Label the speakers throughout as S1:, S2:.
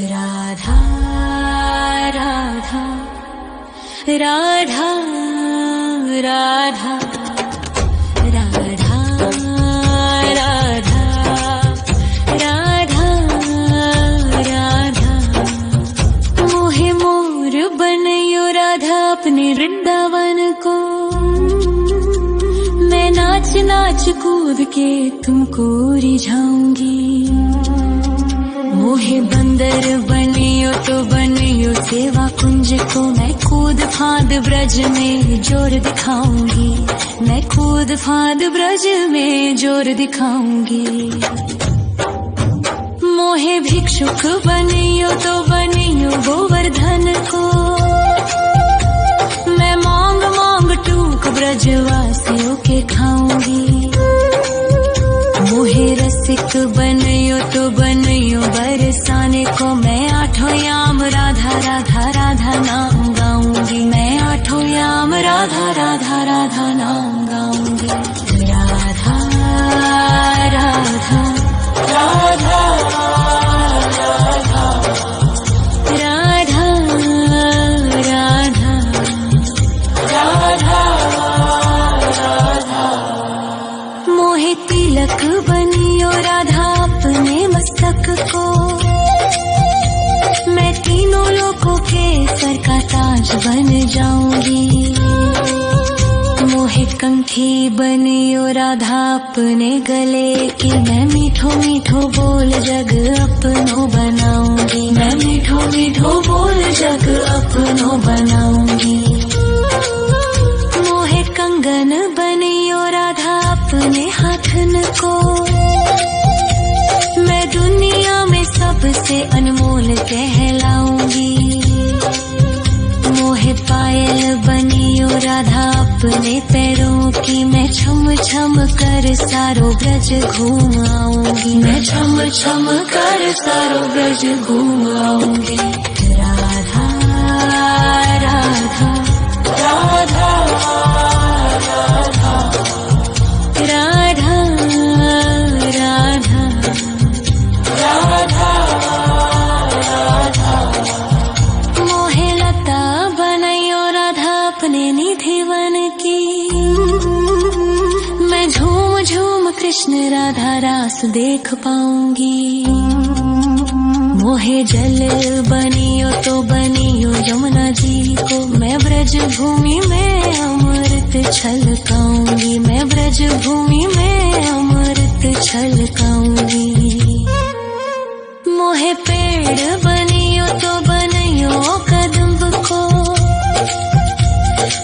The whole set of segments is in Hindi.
S1: राधा राधा राधा राधा राधा राधा राधा राधा मोहे मोर बनयो राधा अपने वृंदावन को। मैं नाच नाच कूद के तुमको रिझाऊंगी। मोहे बंदर बनियो तो बनियो सेवा कुंज को। मैं कूद फांद ब्रज में जोर दिखाऊंगी। मैं कूद फांद ब्रज में जोर दिखाऊंगी। मोहे भिक्षुक बनियो तो बनियो गोवर्धन को। मैं मांग मांग टूक ब्रजवासियों के खाऊंगी। मोहे रसिक बनियो तो बनियो बरसाने को। मैं आठों याम राधा राधा राधा नाम गाऊंगी। मैं आठों याम राधा राधा राधा नाम गाऊंगी। राधा राधा राधा राधा राधा राधा राधा मोहे तिलक बनियो राधा अपने मस्तक को। मैं तीनों लोगों के सर का ताज बन जाऊंगी। मोहे कंठी बनियो राधा अपने गले की। मैं मीठो मीठो बोल जग अपनो बनाऊंगी। मैं मीठो मीठो बोल जग अपनो बनाऊंगी। मोहे कंगन बनियो राधा अपने हाथन को। मैं दुनिया में सबसे अनमोल कहलाऊंगी। मोहे पायल बनियो राधा अपने पैरों की। मैं छम छम कर सारो ब्रज घूम आऊंगी। मैं छम छम कर सारो ब्रज घूम आऊंगी। राधा राधा राधा राधा राधा राधा राधा राधा मोहे लता बनयो राधा अपने निधिवन की। मैं झूम झूम कृष्ण राधा रास देख पाऊंगी। मोहे जल बनियो तो बनियो यमुना जी को। मैं ब्रज भूमि में अमृत छलकाऊंगी। मैं ब्रज भूमि में अमृत छलकाऊंगी। मोहे पेड़ बनियो तो बनियो कदम्ब को।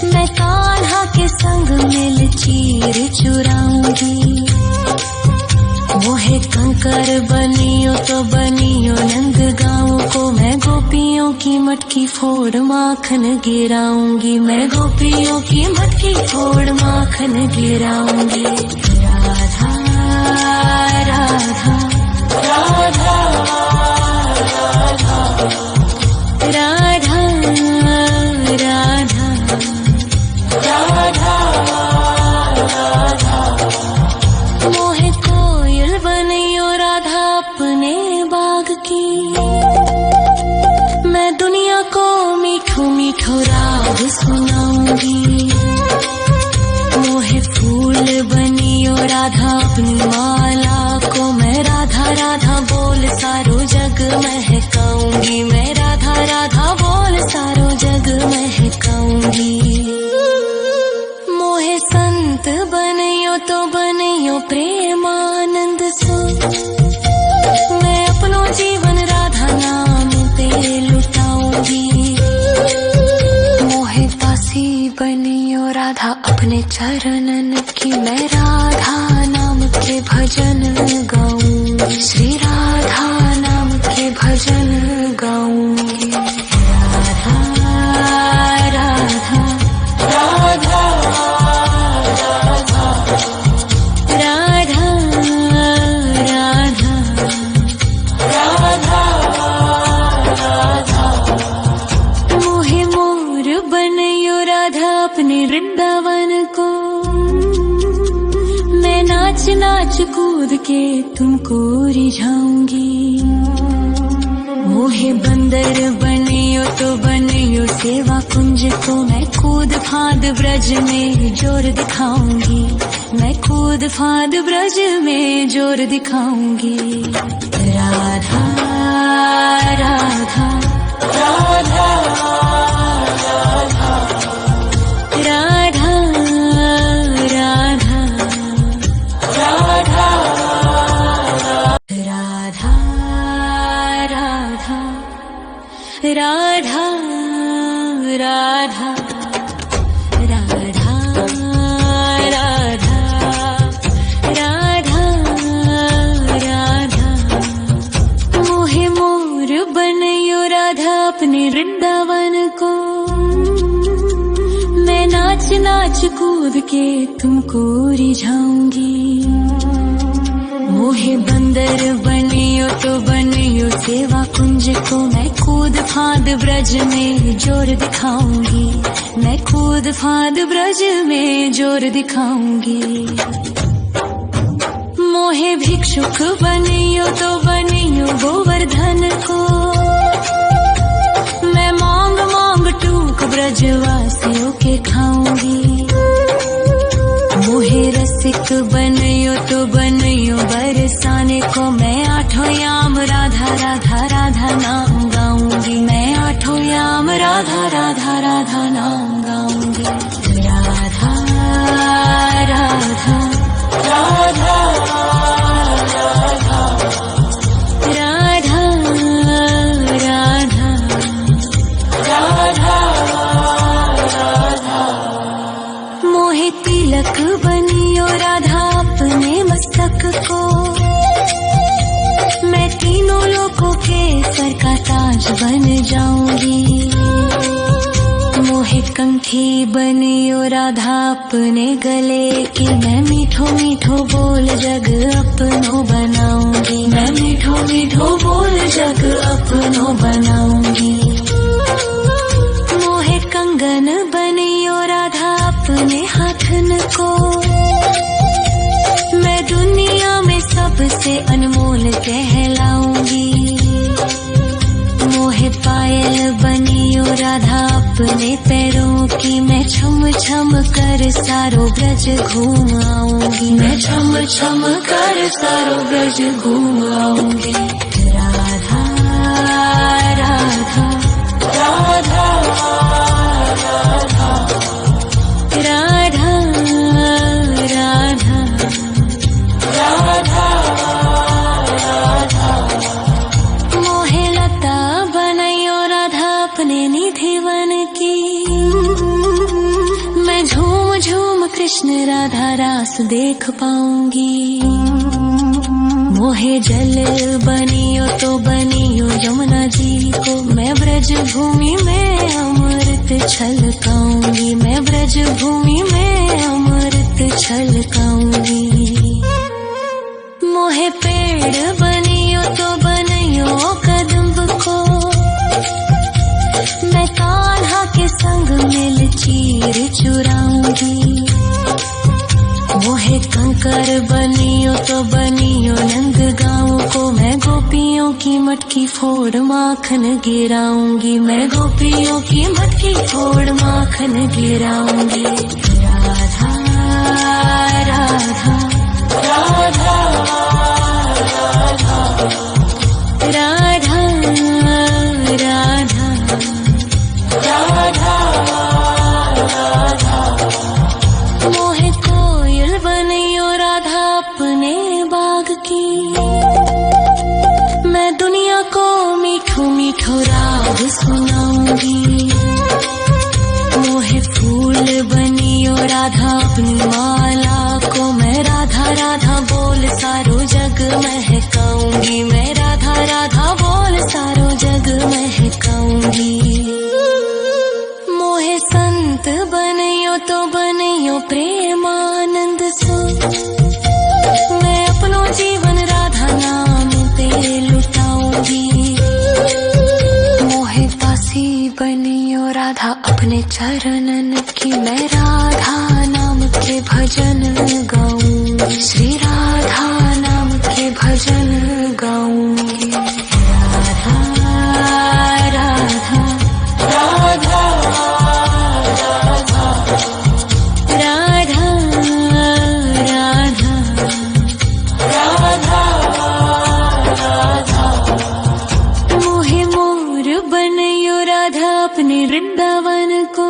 S1: मैं कान्हा के संग मिल चीर चुराऊंगी। मोहे कंकर बनियो तो बनियो नंद गाँव को। मैं गोपियों की मटकी फोड़ माखन गिराऊंगी। मैं गोपियों की मटकी फोड़ माखन गिराऊंगी। राधा राधा राधा राधा राधा राधा राधा मोहे कोयल बनियो राधा अपने बाग की। मैं दुनिया को मीठो मीठो राग सुनाऊंगी। मोहे फूल बनियो राधा अपनी माला को। मैं राधा राधा बोल सारो जग महकाऊंगी। मैं राधा राधा बोल सारो जग महकाऊंगी। मोहे संत बनियो तो बनियो प्रेमानंद सो। मैं अपनो जीवन राधा नाम पे लुटाऊंगी। मोहे दासी बनियो राधा अपने चरणन की। मैं राधा नाम के भजन गाऊंगी। श्री राधा नाम के भजन गाऊंगी। राधा राधा राधा राधा राधा राधा राधा मोहे मोर बनयो राधा अपने वृंदावन को। मैं नाच नाच कूद के तुमको रिझाऊंगी। मोहे मोहे बंदर बनियो तो बनियो सेवा कुंज को मैं कूद फांद ब्रज में जोर दिखाऊंगी, मैं कूद फांद ब्रज में जोर दिखाऊंगी। राधा राधा राधा राधा राधा राधा राधा राधा राधा राधा राधा राधा राधा राधा मोहे मोर बनयो राधा अपने वृंदावन को, मैं नाच नाच कूद के तुमको रिझाऊंगी। मोहे बंदर बनियो तो बनियो सेवा कुंज को मैं कूद फांद ब्रज में जोर दिखाऊंगी, मैं कूद फांद ब्रज में जोर दिखाऊंगी। मोहे भिक्षुक बनियो तो बनियो गोवर्धन को, मैं मांग मांग टूक ब्रजवासियों के खाऊंगी। मोहे रसिक बनयो तो बनयो बरसाने को, मैं आठों याम राधा राधा राधा नाम गाऊंगी, मैं आठों याम राधा राधा राधा नाम गाऊंगी। राधा राधा राधा राधा राधा राधा राधा मोहे तिलक बनियो राधा अपने मस्तक को, मैं तीनों लोगों के सर का ताज बन जाऊंगी। मोहे कंठी बनियो राधा अपने गले की, मैं मीठो मीठो बोल जग अपनो बनाऊंगी, मैं मीठो मीठो बोल जग अपनो बनाऊंगी। मोहे कंगन बनियो राधा अपने हाथन को, मैं दुनिया में सबसे अनमोल कहलाऊंगी। मोहे पायल बनियो राधा अपने पैरों की, मैं छम छम कर सारो ब्रज घूम आऊंगी, मैं छम छम कर सारो ब्रज घूम आऊंगी। राधा राधा राधा राधा राधा राधा राधा मोहे लता बनयो राधा अपने निधि वन की, मैं झूम झूम कृष्ण राधा रास देख पाऊंगी। मोहे जल बनियो तो बनियो यमुना जी को, मैं ब्रज भूमि में अमृत छलकाऊंगी, मैं ब्रज भूमि में अमृत छलकाऊंगी। मोहे पेड़ बनियो तो बनियो कदम्ब को, मैं कान्हा के संग मिल चीर चुराऊंगी। मोहे कंकर बनियो तो बनियो नंद गाँव को, मैं गोपियों की मटकी फोड़ माखन गिराऊंगी, मैं गोपियों की मटकी फोड़ माखन गिराऊंगी। राधा राधा राधा राधा राधा राधा राधा मोहे कोयल बनियो राधा अपने बाग की, मैं दुनिया को मीठो मीठो राग सुनाऊंगी। मोहे फूल बनियो राधा अपनी माला को, मैं राधा राधा बोल सारो जग महकाऊंगी, मैं राधा राधा बोल सारो जग महकाऊंगी। मोहे संत बनियो तो बनियो प्रेमानंद सो, मैं अपनो जीवन राधा नाम पे लुटाऊंगी। मोहे दासी बनियो राधा अपने चरणन की, मैं राधा नाम के भजन गाऊंगी, श्री राधा नाम के भजन गाऊंगी। राधा अपने वृंदावन को।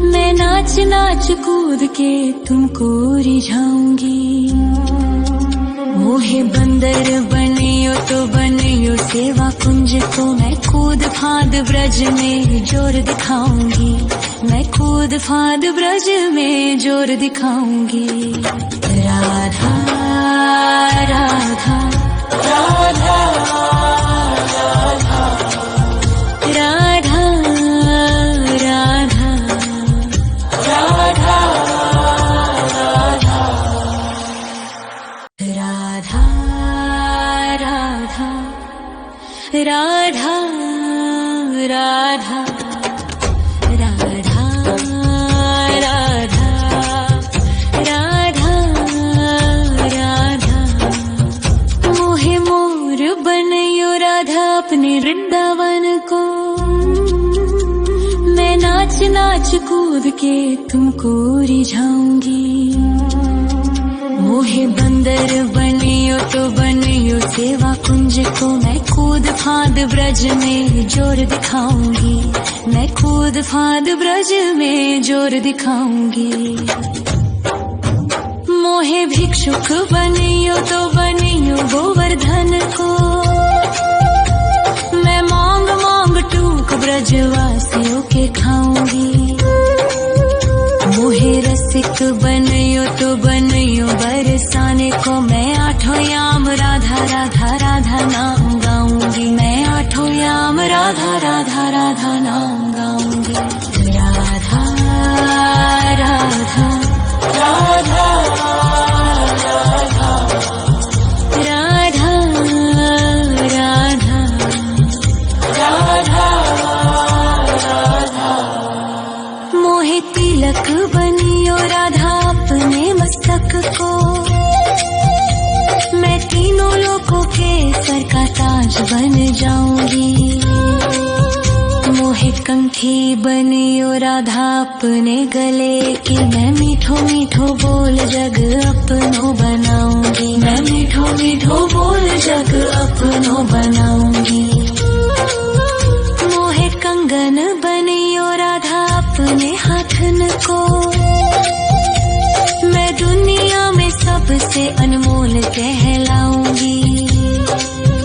S1: मैं नाच नाच कूद के तुमको रिझाऊंगी। मोहे बंदर बनियो तो बनियो सेवा कुंज को। मैं कूद फांद ब्रज में जोर दिखाऊंगी। मैं कूद फांद ब्रज में जोर दिखाऊंगी। राधा राधा राधा राधा राधा राधा राधा राधा राधा राधा राधा राधा राधा राधा। मोहे मोर बनयो राधा अपने वृंदावन को। मैं नाच नाच कूद के तुमको रिझाऊंगी। मोहे बंदर बनियो तो बनियो सेवा कुंज को। मैं कूद फांद ब्रज में जोर दिखाऊंगी। मैं कूद फांद ब्रज में जोर दिखाऊंगी। मोहे भिक्षुक बनियो तो बनियो गोवर्धन को। मैं मांग मांग टूक ब्रजवासियों के खाऊंगी। मोहे रसिक बनियो तो बनियो बरसाने को। मैं आठों याम राधा राधा राधा नाम गाऊंगी। मैं आठों याम राधा राधा राधा नाम गाऊंगी। राधा राधा राधा राधा राधा राधा राधा। मोहे तिलक बनियो राधा अपने मस्तक को। मैं तीनों लोगों के सर का ताज बन जाऊंगी। मोहे कंठी बनियो राधा अपने गले की। मैं मीठो मीठो बोल जग अपनो बनाऊंगी। मैं मीठो मीठो बोल जग अपनो बनाऊंगी।